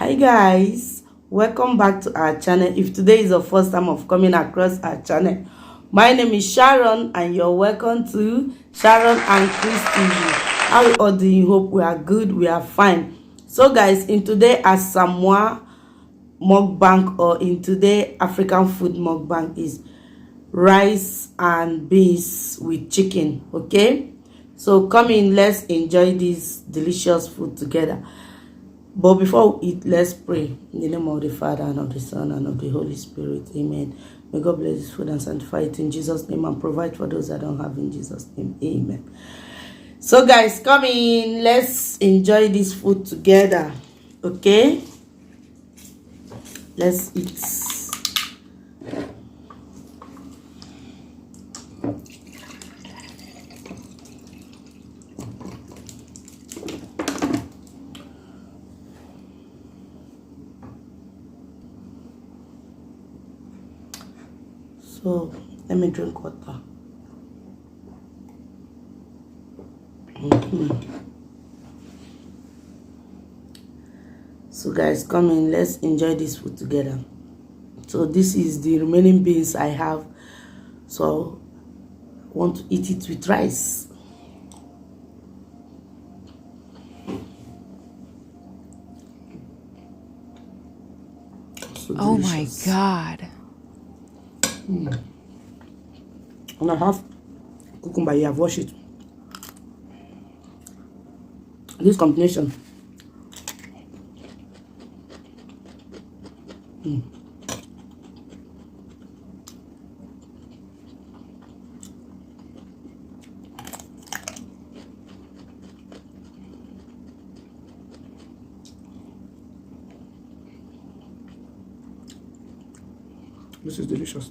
Hi guys, welcome back to our channel. If today is the first time of coming across our channel, my name is Sharon and you're welcome to Sharon and Chris TV. How we all doing? Hope we are good, we are fine. So guys, in today Samoa mukbang, or in today African food mukbang, is rice and beans with chicken. Okay, so come in, let's enjoy this delicious food together. But before we eat, let's pray. In the name of the Father, and of the Son, and of the Holy Spirit. Amen. May God bless this food and sanctify it in Jesus' name, and provide for those that don't have, in Jesus' name. Amen. So guys, come in. Let's enjoy this food together. Okay? Let's eat. So let me drink water. So guys, come in, let's enjoy this food together. So this is the remaining beans I have, so I want to eat it with rice. So oh my God. And I have cucumber here. I've washed it. This combination. This is delicious.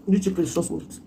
This chicken is so sweet.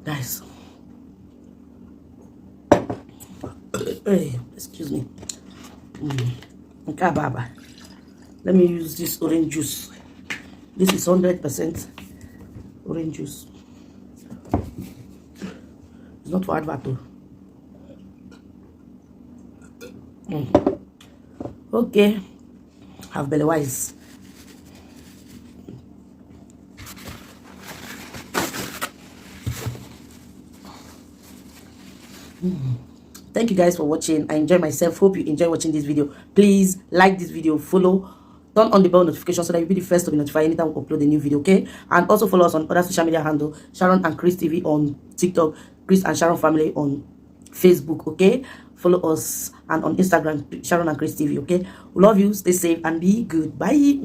Guys, hey, excuse me. Okay, baba. Let me use this orange juice. This is 100% orange juice. It's not for advert though. Okay, have belly wise. Thank you guys for watching. I enjoy myself. Hope you enjoy watching this video. Please like this video, follow, turn on the bell notification so that you'll be the first to be notified anytime we upload a new video. Okay, and also follow us on other social media handle, Sharon and Chris TV on TikTok, Chris and Sharon Family on Facebook. Okay, follow us, and on Instagram, Sharon and Chris TV. Okay, we love you. Stay safe and be good. Bye.